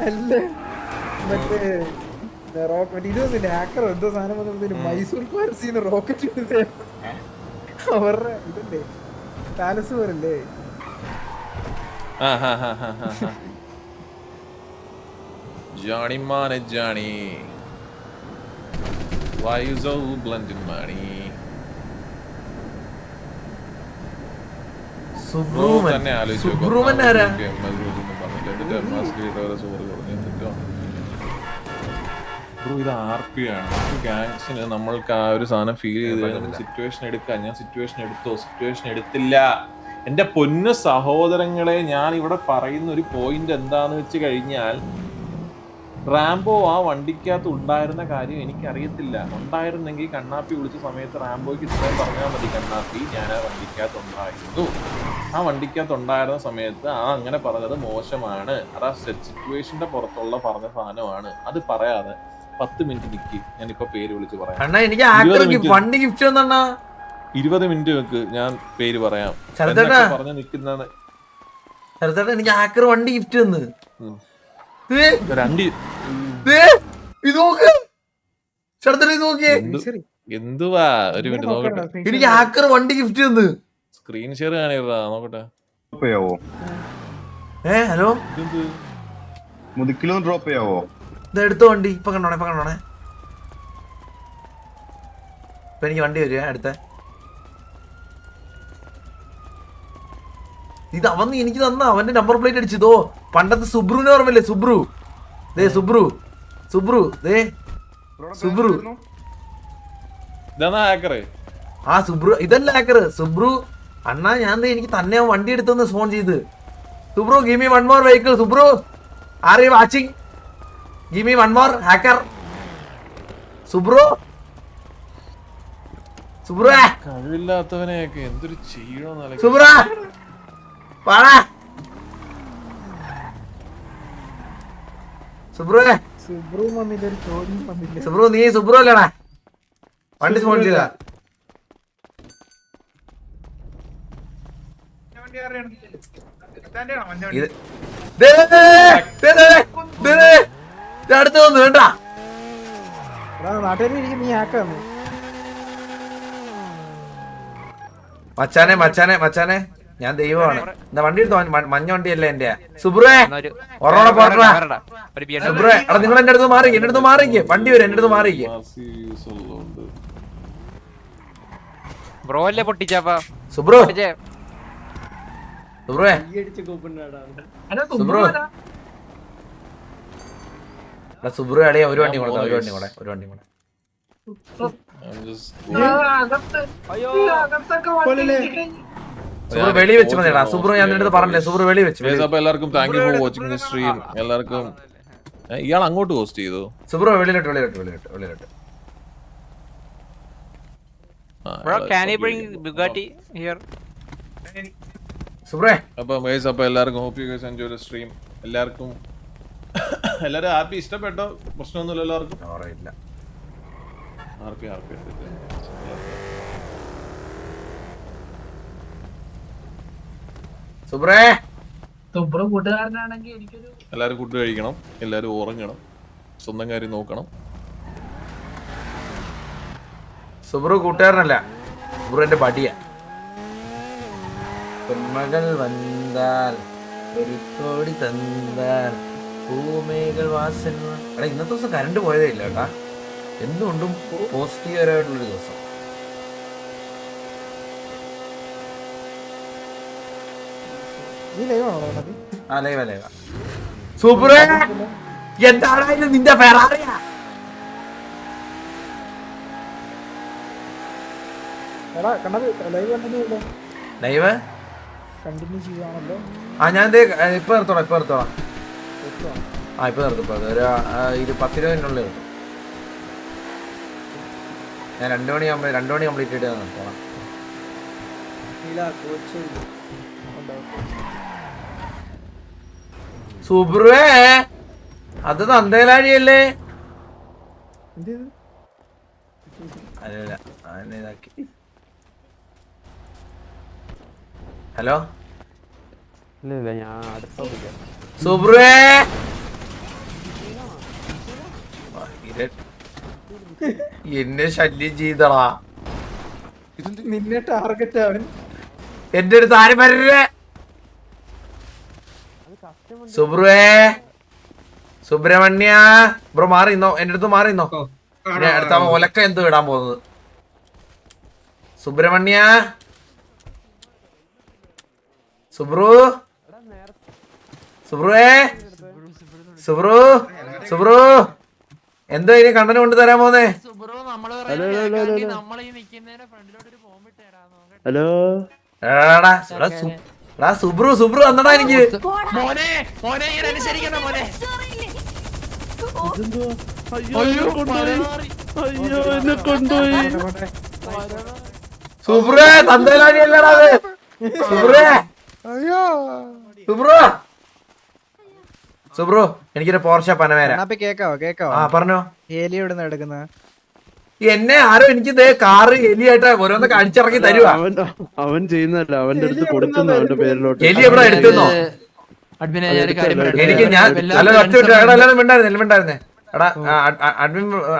അല്ല മറ്റേ റോക്കറ്റ് ഇതൊന്നുമില്ല ഹാക്കറോ എന്തോ സാധനം വന്നപ്പോഴത്തേന് മൈസൂർ പാലസീന്ന് റോക്കറ്റ് ഇട്ടത് അവരുടെ ഇതല്ലേ പാലസ് പോലല്ലേ Johnny Money Johnny. Why you so blended money? സുബ്രൂമൻ ആരാ? ഇത് RP ആണ്. ഗാങ്സിന് നമ്മൾക്ക് ആ ഒരു സാധനം ഫീൽ ചെയ്ത് സിറ്റുവേഷൻ എടുക്കാം. ഞാൻ സിറ്റുവേഷൻ എടുത്തോ? സിറ്റുവേഷൻ എടുത്തില്ല. എന്റെ പൊന്നു സഹോദരങ്ങളെ, ഞാൻ ഇവിടെ പറയുന്ന ഒരു പോയിന്റ് എന്താന്ന് വെച്ച് കഴിഞ്ഞാൽ, റാംബോ ആ വണ്ടിക്കകത്ത് ഉണ്ടായിരുന്ന കാര്യം എനിക്കറിയത്തില്ല. ഉണ്ടായിരുന്നെങ്കിൽ കണ്ണാപ്പി വിളിച്ച സമയത്ത് റാംബോയ്ക്ക് ഇത്രയും പറഞ്ഞാൽ മതി, കണ്ണാപ്പി ഞാൻ ആ വണ്ടിക്കകത്ത് ഉണ്ടായിരുന്നു, ആ വണ്ടിക്കകത്ത് ഉണ്ടായിരുന്ന സമയത്ത് ആ അങ്ങനെ പറഞ്ഞത് മോശമാണ്, അത് ആ സിറ്റുവേഷന്റെ പുറത്തുള്ള പറഞ്ഞ സാധനമാണ്, അത് പറയാതെ 10 മിനിറ്റ് നിൽക്കി. ഞാനിപ്പോ പേര് വിളിച്ച് പറയാം. 20 മിനിറ്റ് വെക്ക്, ഞാൻ പേര് പറയാം. പറഞ്ഞ നിൽക്കുന്നതാണ്. എനിക്ക് ഹാക്കർ വണ്ടി ഗിഫ്റ്റ് തന്ന്. എന്തുവാ ഒരു മിനിറ്റ് നോക്കട്ടെ. എനിക്ക് ഹാക്കർ വണ്ടി ഗിഫ്റ്റ് തന്ന്. സ്ക്രീൻ ഷെയർ കാണിടാ നോക്കട്ടെ. ഹലോ മുതുക്കിലോ ഡ്രോപ്പ് ചെയ്യാവോ? എടുത്തോ വണ്ടി. ഇപ്പൊ കണ്ടോണേ ഇപ്പൊ എനിക്ക് വണ്ടി വരുവേ അടുത്ത. ഇത് അവന്ന് എനിക്ക് തന്ന അവന്റെ നമ്പർ പ്ലേറ്റ് അടിച്ചതോ. പണ്ടത്തെ സുബ്രുവിനെ ഓർമ്മല്ലേ? സുബ്രു ദേ സുബ്രു ആ സുബ്രു ഇതല്ല ഹാക്കർ. സുബ്രു അണ്ണാ ഞാൻ എനിക്ക് തന്നെ വണ്ടി എടുത്തെന്ന് ഫോൺ ചെയ്ത്. Subru give me one more vehicle. Subru are you watching? Give me one more hacker. Subru കഴിവില്ലാത്തവനെയൊക്കെ എന്തൊരു ചെയ്യണോ? സുബ്രു വാടാ. സുബ്രു നീ സുബ്രു അല്ലടാ. വണ്ടി ഫോൺ ചെയ്താ അടുത്ത് വന്നു വേണ്ട. മച്ചാനെ ഞാൻ ദൈവമാണ്. എന്താ വണ്ടി എടുത്തോ? മഞ്ഞ വണ്ടിയല്ലേ എന്റെ. സുബ്രുവേ ഒറോടെ പോട്ടാ. സുബ്രുവേ എടാ നിങ്ങൾ എന്റെ അടുത്ത് മാറിക്ക്. വണ്ടി വരും എന്റെ അടുത്ത് മാറിക്ക്. സുബ്രു സുബ്രു അടേ ഒരു വണ്ടി കൂടെ. സുബ്രു വെളി വെച്ച് മതിടാ. സുബ്രു ഞാൻ നിന്റെ അടുത്ത് പറഞ്ഞില്ലേ? സുബ്രു വെളി വെച്ച്. എല്ലാവർക്കും thank you for watching this stream. എല്ലാവർക്കും ഇയാൾ അങ്ങോട്ട് പോസ്റ്റ് ചെയ്തു. സുബ്രു വെളിയിലോട്ട്. Bro, can you bring Bugatti here? സുബ്രേ അപ്പൊ എല്ലാവർക്കും hope you guys enjoy the stream. എല്ലാവർക്കും ഹാപ്പി. ഇഷ്ടപ്പെട്ടോ? പ്രശ്നമൊന്നുമില്ല എല്ലാവർക്കും? ഇല്ല. സുബ്രേ കൂട്ടുകാരനാണെങ്കിൽ എനിക്കൊരു എല്ലാരും ഫുഡ് കഴിക്കണം, എല്ലാരും ഉറങ്ങണം, സ്വന്തം കാര്യം നോക്കണം. സുബ്രു കൂട്ടുകാരനല്ല, സുബ്രു എന്റെ പടിയാ. പൊന്മകൾ വന്നാൽ ഒരു കോടി തന്നാൽ ഭൂമികൾ വാസന. എടാ ഇന്നത്തെ ദിവസം കറണ്ട് പോയതേ ഇല്ല കേട്ടാ. എന്തുകൊണ്ടും പോസിറ്റീവായിട്ടുള്ളൊരു ദിവസം. ലൈവാ. സുബ്രേ എന്താണ് നിന്റെ ഫെറാറിയാ? Live continue ചെയ്യുവാണല്ലോ. ഞാൻ ഇപ്പൊ നിർത്തോളാം. ഇപ്പൊ നിർത്തും. ഒരു 10-20 മിനിറ്റുള്ളിൽ നിർത്തും. ഞാൻ 2 മണി കംപ്ലീറ്റ് ചെയ്ത് നിർത്തോളാം. സുബ്രുവേ അത് നന്ദേലാഴിയല്ലേ? അല്ല ഇതാക്കി. ഹലോ സുബ്രുവേ എന്നെ ശല്യം ചെയ്തടാ. നിന്നെ ടാർഗറ്റ് അവൻ. എന്റെ അടുത്ത് ആരും വരരുത്. സുബ്രുവേ, സുബ്രഹ്മണ്യ ബ്രോ മാറിന്നോ, എന്റെ അടുത്ത് മാറിന്നോ. ഞാൻ അടുത്ത ഒലക്ക എന്തോ ഇടാൻ പോകുന്നത്. സുബ്രഹ്മണ്യ, സുബ്രു, സുബ്രുവേ, സുബ്രു, സുബ്രു എന്തോ ഇനി കണ്ണന് കൊണ്ട് തരാൻ പോന്നേ? ഹലോ എടാ സുബ്രു, സുബ്രു വന്നടാ എനിക്ക്. അയ്യോ എന്നെ കൊണ്ടുപോയി. സുബ്രേ തന്തേലാനിയല്ലടാ അത്. സുബ്രേ, സുബ്രു, സുബ്രു എനിക്കൊരു പോർഷ പനവേര. കേക്കാവോ? ആ പറഞ്ഞോ. ഏലി എവിടുന്ന എടുക്കുന്നത്? എന്നെ ആരോ എനിക്ക് ദേ കാറ് എലിയായിട്ട് ഓരോന്നൊക്കെ അടിച്ചിറക്കി തരുവാ. അവൻ ചെയ്യുന്നല്ല, അവന്റെ അടുത്ത് കൊടുക്കുന്ന അവന്റെ പേരിലോട്ട്. എലി എവിടെ എടുക്കുന്നോ? എനിക്ക് ഞാൻ അല്ല ഒറ്റ എല്ലാവരും മിണ്ടായിരുന്നേ. എടാ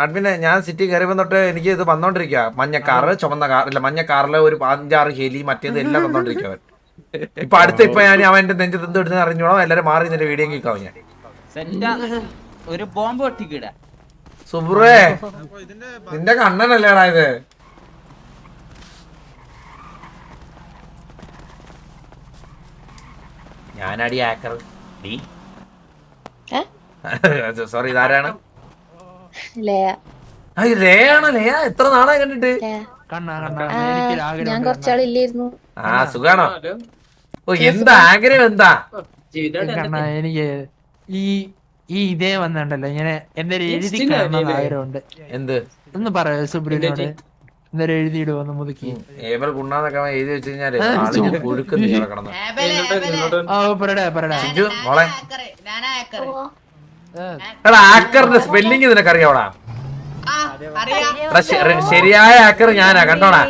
അഡ്മിനെ ഞാൻ സിറ്റി കയറിയപ്പോ തൊട്ട് എനിക്ക് ഇത് വന്നോണ്ടിരിക്കുക. മഞ്ഞ കാറ്, ചുമന്ന കാർ, ഇല്ല മഞ്ഞ കാറില് ഒരു 5-6 ഹെലി, മറ്റേത് എല്ലാം വന്നോണ്ടിരിക്കുക. ഇപ്പൊ അടുത്ത് ഇപ്പൊ ഞാൻ അവന്റെ നെഞ്ച് തിന്ന് ഇടുന്ന അറിഞ്ഞോളാം. എല്ലാരും മാറി നിന്റെ വീഡിയോ കേൾക്കാവും ഞാൻ. ഒരു ബോംബ് പൊട്ടിക്കിട. സുബ്രേ നിന്റെ കണ്ണനല്ലേടാ ഇത്. ഞാനടി ആക്കർ. സോറി ഇതാരാണ്? ലേയാണ്. ലേയ എത്ര നാളായി കണ്ടിട്ട്? ഞാൻ കുറച്ചാളില്ലായിരുന്നു. ആ സുഖാണോ? ഓ എന്താ ആഗ്രഹം എന്താ? എനിക്ക് ഈ ഇതേ വന്നിട്ടുണ്ടല്ലോ ഇങ്ങനെ എന്തൊരു എഴുതി കാണണം ആഗ്രഹമുണ്ട്. എന്ത് ഒന്ന് പറയാ സുബ്രീനോട് എന്തൊരു എഴുതിയിടുവന്ന് മുതുക്കി. ഏബൽ ഗുണ്ണാന്നൊക്കെ എഴുതി വെച്ച് കഴിഞ്ഞാല് പുഴുക്ക് നീ കിടന്നു. മോളെ എടാ ആക്കറിന്റെ സ്പെല്ലിങ് നിനക്കറിയാവടാ? ശരിയായ ആക്കർ ഞാനാ, കണ്ടോടാ.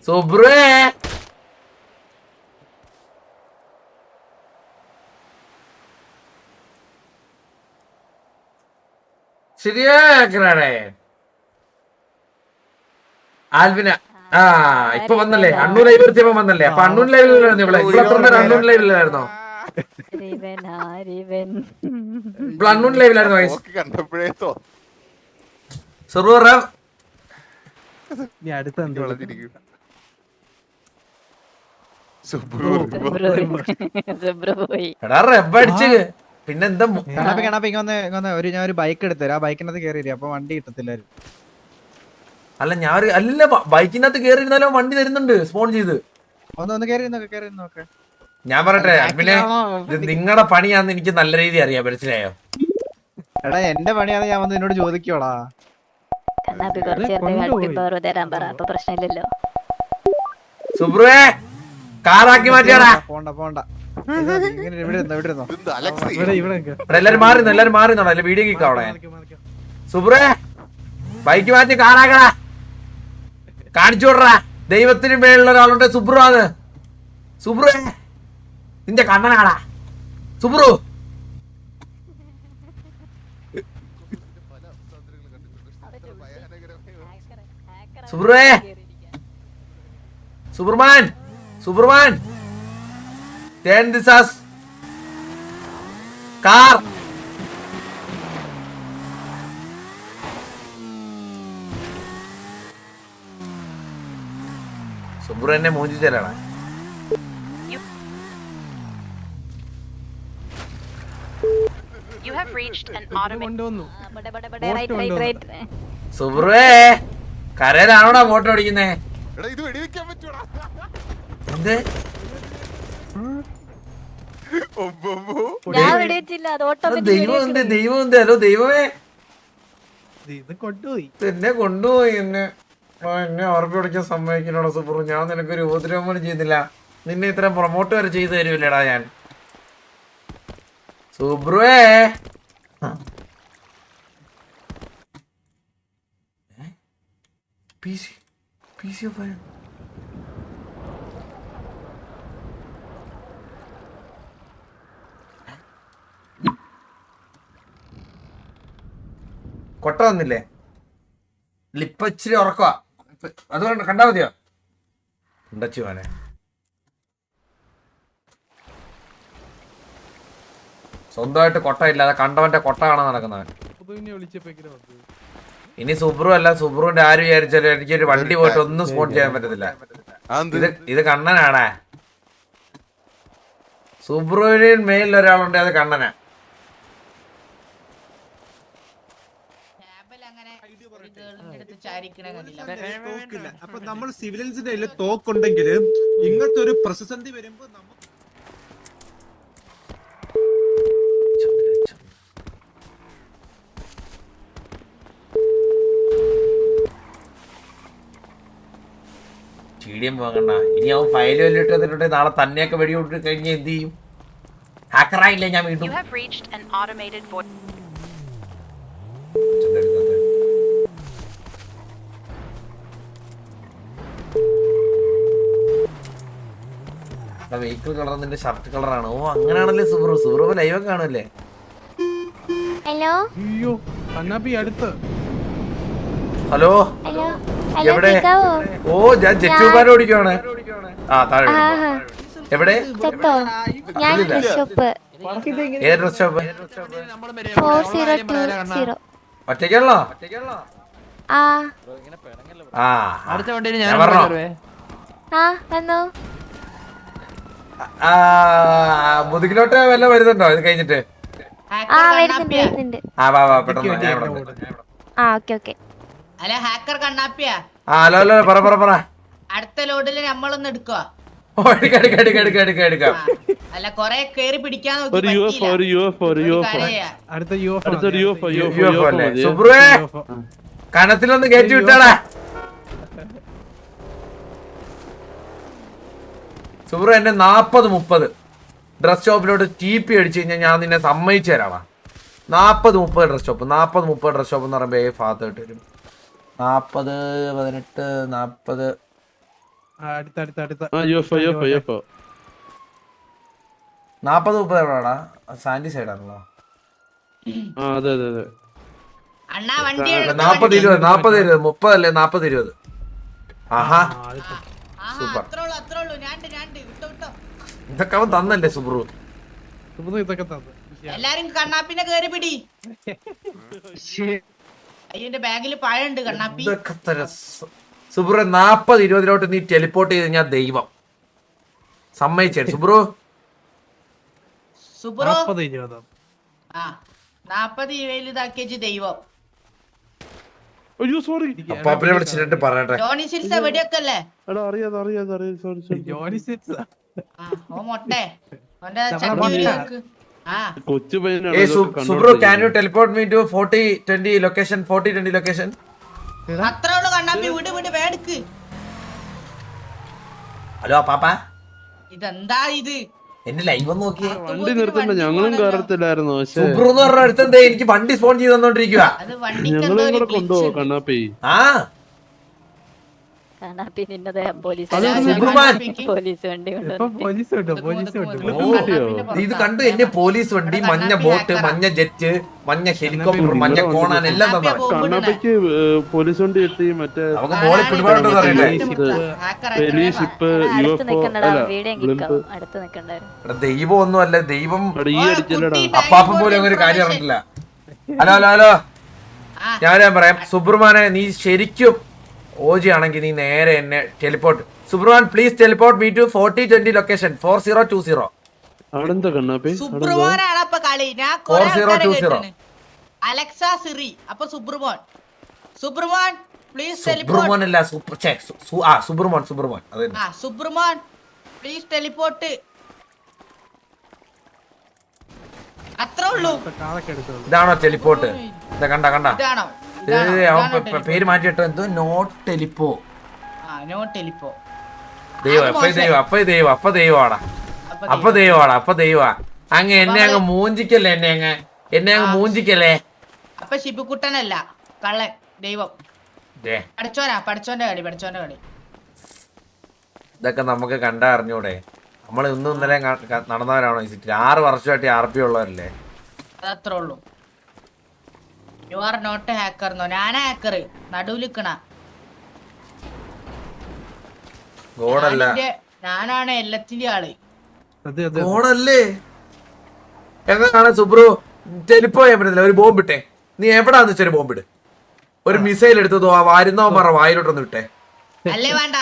സുബ്രേ ശരിയാക്കണേ. ആൽവിന ആ ഇപ്പൊ വന്നല്ലേ? അണ്ണൂർ ലൈവ് എത്തിയപ്പോ വന്നല്ലേ? അപ്പൊ അണ്ണൂർ ലൈവിലായിരുന്നു ഇവിടെ. ഇവിടെ എത്ര നേരം അണ്ണൂർ ലൈവിലായിരുന്നോ? ഇപ്പോൾ അണ്ണൂർ ലൈവിലായിരുന്നു. സെർവർ എടാ റബ്ബ് അടിച്ച് പിന്നെന്താ? ഞാൻ ഒരു ബൈക്ക് എടുത്തരാ. ആ ബൈക്കിനകത്ത് കയറി അപ്പൊ വണ്ടി കിട്ടത്തില്ലായിരുന്നു. അല്ല ഞാൻ അല്ല ബൈക്കിനകത്ത് കേറിയിരുന്നാലോ വണ്ടി തരുന്നുണ്ട് സ്പോൺ ചെയ്ത്. ഒന്ന് കയറി നോക്കെ. ഞാൻ പറയട്ടെ പിന്നെ നിങ്ങളുടെ പണിയാന്ന് എനിക്ക് നല്ല രീതി അറിയാം, മനസ്സിലായോ? എടാ എന്റെ പണിയാന്ന് ഞാൻ വന്ന് നിന്നോട് ചോദിക്കോടാ. സുബ്രുവേ കാറാക്കി മാറ്റിയാടാ. പോണ്ട എല്ലാരും മാറിന്നോടാ. അല്ല വീഡിയോ കേൾക്കാവടെ. സുബ്രുവേ ബൈക്ക് മാറ്റി കാറാക്കടാ. കാണിച്ചു വിടറാ. ദൈവത്തിന് മേലുള്ള ഒരാളുണ്ട് സുബ്രു ആണ്. സുബ്രുവേ നിന്റെ കണ്ണനാടാ Subru. സുബ്രുവേ സുബ്രമാൻ turn this as car. Subru എന്നെ മൂഞ്ചി തരാണ്. സുബ്രുവേ കരയിലാണോടാ ഫോട്ടോ അടിക്കുന്നേ? എന്ത് ദൈവം എന്ത്? ഹലോ ദൈവമേ എന്നെ കൊണ്ടുപോയി. എന്നെ ഉറപ്പി പിടിക്കാൻ സമ്മതിക്കണോടാ സുബ്രു. ഞാൻ നിനക്കൊരു ഉപദ്രവം പോലും ചെയ്യുന്നില്ല. നിന്നെ ഇത്ര പ്രൊമോട്ട് വരെ ചെയ്തു തരുമല്ലേടാ ഞാൻ. സുബ്രുവേ കൊട്ട വന്നില്ലേ? ലിപ്പ ഇച്ചിരി ഉറക്കുക. അതുകൊണ്ട് കണ്ടാ മതിയോ? ഉണ്ടച്ചു മോനെ. സ്വന്തമായിട്ട് കൊട്ട ഇല്ലാതെ കണ്ടവന്റെ കൊട്ട കാണാൻ നടക്കുന്നവൻ. ഇനി സുബ്രു അല്ല, സുബ്രുവിന്റെ ആര് വിചാരിച്ചാലും എനിക്കൊരു വണ്ടി പോയിട്ട് ഒന്നും സ്പോട്ട് ചെയ്യാൻ പറ്റത്തില്ല. ഇത് കണ്ണനാണേ. സുബ്രുവിന് മേലിൽ ഒരാളുണ്ട്, അത് കണ്ണനാ. അപ്പൊ നമ്മൾ സിവിലിയൻസിന്റെ കയ്യിൽ തോക്കുണ്ടെങ്കിൽ ഇങ്ങനത്തെ ഒരു പ്രതിസന്ധി വരുമ്പോ ചീടിയം പോകണ്ട. ഇനി അവൻ ഫയൽ വല്ലിട്ട് വന്നിട്ടുണ്ട്. നാളെ തന്നെയൊക്കെ വെടിവിട്ട് കഴിഞ്ഞ് എന്ത് ചെയ്യും? ഹാക്കറായില്ലേ ഞാൻ വീണ്ടും. വെഹിക്കിൾ കളർ നിന്റെ ഷർട്ട് കളറാണ്. ഓ അങ്ങനെയാണല്ലേ സുബ്രു. സുബ്രു ലൈവ് കാണുമല്ലേ? ഹലോ ഹലോ എവിടെ? ഓ ഞാൻ ജെറ്റുമാരെ ഓടിക്കുവാണ്. ആ താഴെ എവിടെ? ഏത് ഡ്രസ് ഷോപ്പ്? 4020. ഒറ്റയ്ക്കാണല്ലോ? അടുത്ത വണ്ടിയിൽ ഞാൻ പറഞ്ഞോ. വന്നു. മുതുകിലോട്ട് വല്ല വരുന്നുണ്ടോ ഇത് കഴിഞ്ഞിട്ട്? വരുന്നുണ്ട്. വാ പെട്ടെന്ന്. ഓക്കെ. അല്ല ഹാക്കർ കണ്ണാപ്പിയാ. ഹലോ പറ. അടുത്ത ലോഡില് നമ്മളൊന്ന് എടുക്കുക. എടുക്കാം. അല്ല കൊറേ കേറി പിടിക്കാൻ സുബ്രുവേ കണത്തിലൊന്ന് കയറ്റി വിട്ടാടാ. സുബ്രു എന്നെ 40-30 ഡ്രസ് ഷോപ്പിലോട്ട് TP അടിച്ചു കഴിഞ്ഞാൽ ഞാൻ നിന്നെ സമ്മതിച്ചു തരാടാ. 40-30 ഡ്രസ് ഷോപ്പ്. 40-30 ഡ്രസ് ഷോപ്പ് എന്ന് പറയുമ്പോ ഭാഗത്ത് ഇട്ട് വരും. 40, 18, 40. 40-30 എവിടെയാടാ? സാൻഡി സൈഡാണല്ലോ. 40-20 30 അല്ലേ? 40-20. ആഹാ സൂപ്പർ. ഇതൊക്കെ അവൻ തന്നല്ലേ സുബ്രു? എല്ലാരും കണ്ണാപ്പിനെ കേറി പിടി. അയ്യന്റെ ബാഗിൽ പഴണ്ട് കണ്ണാപ്പി. സുബ്രു 40-20 നീ ടെലിപ്പോർട്ട് ചെയ്ത് ഞാൻ ദൈവം സമ്മതിച്ചേ. സുബ്രു 40-20 ഇതാക്കിയ ദൈവം. അപ്പാപ്പനെ വിളിച്ചിട്ട് പറയട്ടെ. ജോണി സിൽസ വെടിയൊക്കെ അല്ലേ? Subru can you teleport me to 40-20 location? 40-20 location. അത്രേ ഉള്ളൂ കണ്ണാപ്പി. വിട് വേടുക്ക്. ഹലോ പാപ്പ, ഇതെന്താ ഇത്? എന്റെ ലൈവ് ഒന്ന് നോക്കിയേ. വണ്ടി നിർത്തണ്ട, ഞങ്ങളും കയറത്തില്ലായിരുന്നു. പക്ഷെ സുബ്രു എന്ന് പറഞ്ഞ അടുത്തെന്തേ എനിക്ക് വണ്ടി സ്പോൺ ചെയ്ത് തന്നോണ്ടിരിക്കുക. ഞങ്ങളും കൂടെ കൊണ്ടുപോകും കണ്ണാപ്പി. ഇത് കണ്ടു എന്നെ പോലീസ് വണ്ടി, മഞ്ഞ ബോട്ട്, മഞ്ഞ ജെറ്റ്, മഞ്ഞ ഹെലികോപ്റ്റർ, മഞ്ഞ കോണാൻ എല്ലാം തന്നെ. കണ്ണാപ്പിക്ക് പോലീസ് വണ്ടി എത്തി. മറ്റേ നമുക്ക് മോളിൽ പിടിപാടുണ്ടെന്ന് അറിയില്ലേ? ഷിപ്പ് ദൈവം ഒന്നും അല്ല. ദൈവം ഈ അടിച്ചല്ലടാ. അപ്പാപ്പൻ പോലും അങ്ങനെ കാര്യം അറിഞ്ഞിട്ടില്ല. ഹലോ ഞാൻ പറയാം. സുബ്രഹ്മാനെ നീ ശരിക്കും ഓജി ആണെങ്കിൽ നീ നേരെ എന്നെ teleport. Subrahman please teleport me to 40-20 location 4020. അവിടെന്താ കണ്ണാപ്പി? സുബ്രഹ്മാനാണ് അപ്പൊ കളി. ഞാൻ 4020. Alexa Siri. അപ്പൊ സുബ്രഹ്മാൻ പ്ലീസ് സുബ്രഹ്മാൻ അല്ല സുബ്രഹ്മാൻ അതെ. Subrahman please teleport. അത്രേ ഉള്ളൂ. ഇതാണോ ടെലിപ്പോർട്ട്? കണ്ട ഇതാണോ? പേര് മാറ്റിട്ടോ. എന്തോ നോട്ട് ടെലിപ്പോ. ദൈവം അപ്പൊ ദൈവമാ. അങ്ങ് എന്നെ അങ്ങ് മൂഞ്ചിക്കല്ലേ. എന്നെ അങ്ങ് മൂഞ്ചിക്കല്ലേ. അപ്പൊ ശിബുക്കുട്ടനല്ല കള്ളൻ. ദൈവം പഠിച്ചോന്റെ കളി. ഇതൊക്കെ നമുക്ക് കണ്ടാ അറിഞ്ഞൂടെ? നമ്മൾ ഇന്നും ഇന്നലെ നടന്നവരാണോ ഈ സിറ്റിയിൽ? 6 വർഷമായിട്ട് RP ഉള്ളവരല്ലേ? അതത്രേ ഉള്ളൂ. യു ആർ നോട്ട് ഹാക്കർ എന്നോ? ഞാനാ ഹാക്കർ, നടുവിലിക്കണ ഗോഡല്ല ഞാനാണ് എല്ലാത്തിന്റെ ആള്. ഗോഡല്ലേ? എങ്ങനെയാണ് സുബ്രു ടെലിപ്പോ ചെയ്യാൻ പറ്റത്തില്ല? ഒരു ബോംബ് ഇട്ടേ, നീ എവിടാന്ന് വെച്ചൊരു ബോംബ് ഇട്. ഒരു മിസൈൽ എടുത്തതോ ആ വരുന്നവന്മാരുടെ വായിലോട്ടൊന്ന് വിട്ടേ. അല്ലേ വേണ്ട,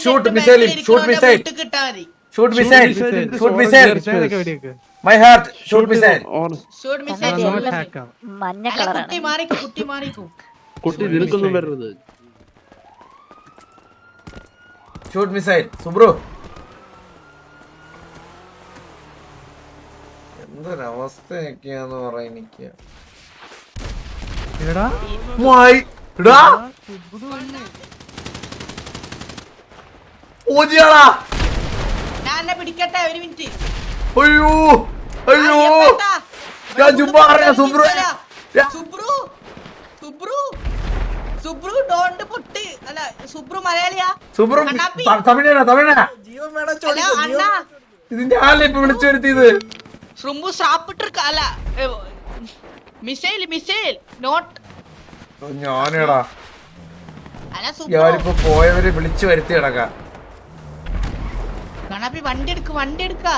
ഷൂട്ട് മിസൈൽ, ഷൂട്ട് മിസൈൽ, കിട്ടാ മതി. Shoot missile, shoot missile, my heart, shoot missile. Shoot missile. മഞ്ഞ അല്ല, കളറാണ്. കുട്ടി മാറിക്കൂ, കുട്ടി മാറിക്കൂ. കുട്ടി നിനക്കൊന്നും വരരുത്. Shoot missile. സുബ്രു എന്തൊരവസ്ഥയൊക്കെയാന്ന് പറ. എനിക്ക് ഞാൻ എന്നെ പിടിക്കട്ടെ, ഒരു മിനിറ്റ്. അയ്യോ അയ്യോ, ഞാൻ ചുമ്മാ അറിയാം. സുബ്രു സുബ്രു സുബ്രു സുബ്രു ഡോണ്ട് പൊട്ട്. അല്ല, സുബ്രു മലയാളിയാ? സുബ്രു കണ്ണാപ്പി. തമിഴനാ, തമിഴനാ. അല്ല, അണ്ണാ ഇത് ഞാനല്ലേ ഇപ്പൊ വിളിച്ചു വരുത്തിയത്. സുബ്രു സാപ്പിട്ടിരിക്ക. അല്ല, മിസൈൽ മിസൈൽ നോട്ട്. ഞാനേടാ, അല്ല സുബ്രു, ഞാനിപ്പോ പോയവരെ വിളിച്ചു വരുത്തി കിടക്കാം. കണ്ണാപ്പി വണ്ടി എടുക്ക, വണ്ടി എടുക്ക.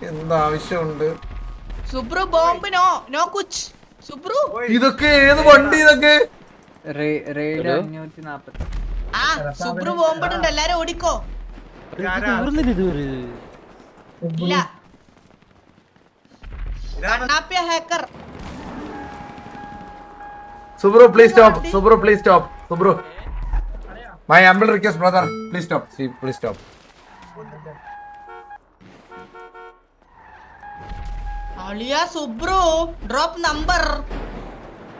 എന്താവശ്യമുണ്ട്? സുബ്രു ബോംബ് നോ, നോ കുച്ച്. സുബ്രു ഇതൊക്കെ ഏത് വണ്ടി? ഇതൊക്കെ ആ സുബ്രു ബോംബ് ഇട്ടുണ്ട്, എല്ലാരും ഓടിക്കോ. ഇല്ല, കണ്ണാപ്പിയ hacker. Subru please stop, Subru please stop, Subru my humble request brother, please stop, please stop. അളിയ സുബ്രു ഡ്രോപ്പ് നമ്പർ.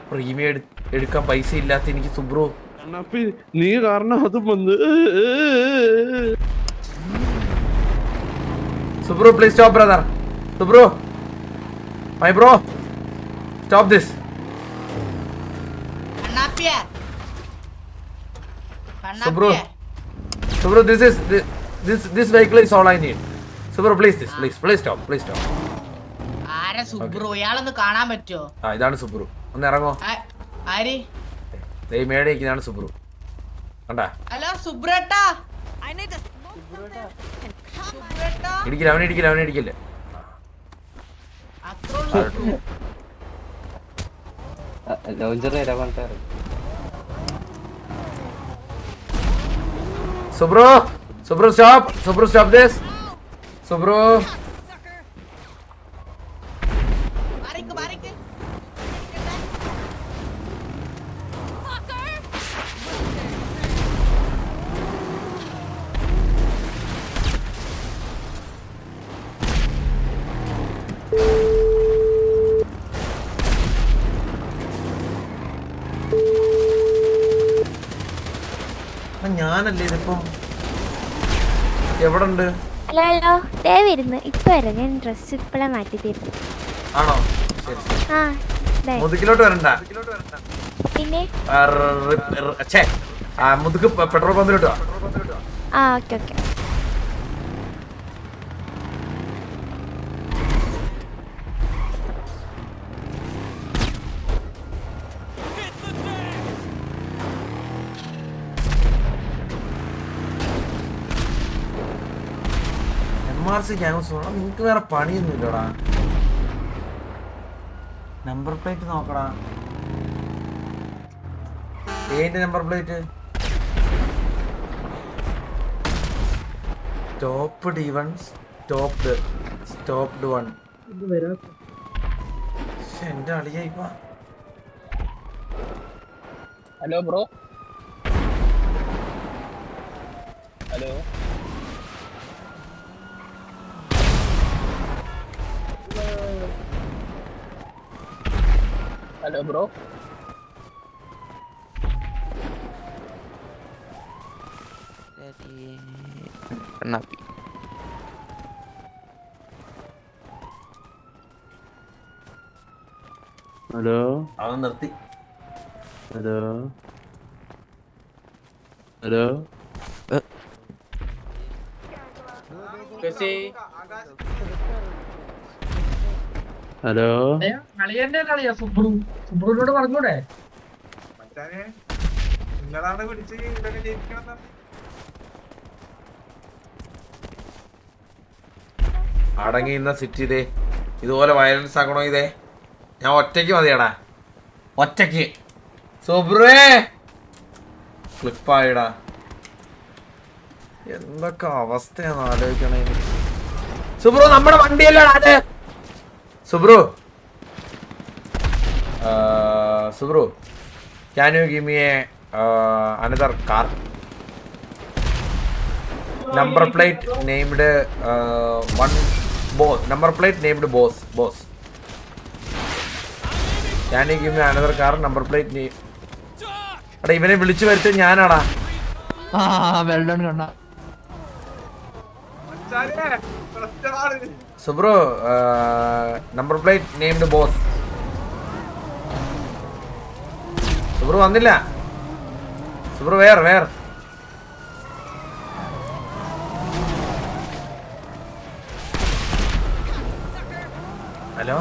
പ്രീമിയം എടുക്കാൻ പൈസ ഇല്ലാത്ത എനിക്ക് സുബ്രു. കണ്ണാപ്പി നീ കാരണം അതും വന്ന്. Subru please stop brother, Subru my bro, stop this. കണ്ണാപ്പിയ സുബ്രു, കണ്ണാപ്പിയ Subru this vehicle is all I need. Subru please stop, please stop. ആരാ സുബ്രു? ഇയാളൊന്ന് കാണാൻ പറ്റുമോ? ആ ഇതാണ് സുബ്രു, ഒന്ന് ഇറങ്ങോ. ആര്? ദേ മേടെ ഇതാണ് സുബ്രു, കണ്ടാ? ഹലോ സുബ്രേട്ടാ. സുബ്രേട്ടാ ഇടിക്കില്ല, അവനെ ഇടിക്കില്ല. Subru stop this. സുബ്രു മാറിക്ക്. ഞാനല്ലേ ഇതിപ്പം എവിടെ ഉണ്ട്? ഹലോ ഹലോ, ദേ വരുന്നു. ഇപ്പൊ വരാം, ഞാൻ ഡ്രസ് ഇപ്പഴേ മാറ്റി തരുന്നു. ആണോ? ശരി. ആ ദേ. മുതുകിലോട്ട് വരണ്ട, പിന്നെ മുതുക്ക് പെട്രോൾ പമ്പിലോട്ട് വാ. ആ ഓക്കെ. MRC ഗ്യാങ്സ് നിങ്ങക്ക് വേറെ പണിയൊന്നും ഇല്ലടാ. നമ്പർ പ്ലേറ്റ് നോക്കടാ. ഏതിന്റെ number plate? Stopped even, stopped one. എന്റെ അളിയായിപ്പ. Hello bro, hello bro. Kannappi hello, അവൻ നിർത്തി. ഹലോ ഹലോ മച്ചാനെ നിങ്ങളാണ് പിടിച്ച് ഇതൊക്കെ ജയിക്കണം. അടങ്ങി ഇന്ന സിറ്റി ഇതേ ഇതുപോലെ വയലൻസ് ആക്കണോ ഇതേ ഞാൻ ഒറ്റയ്ക്ക് മതിയാടാ ഒറ്റയ്ക്ക് സുബ്രേ ക്ലിപ്പായിടാ എന്തൊക്കെ അവസ്ഥയാന്ന് ആലോചിക്കണേ സുബ്രു നമ്മുടെ വണ്ടിയല്ലടാ അത് Subru Subru can you give me another car number plate named one boss number plate named boss can you give me another car number plate name അടാ ഇവനെ വിളിച്ചു വരുത്തി ഞാനാടാ വെൽഡൺ കണ്ണ സുബ്രോ നമ്പർ പ്ലേറ്റ് നെയിംഡ് ബോസ് സുബ്രോ വന്നില്ല സുബ്രോ വേർ ഹലോ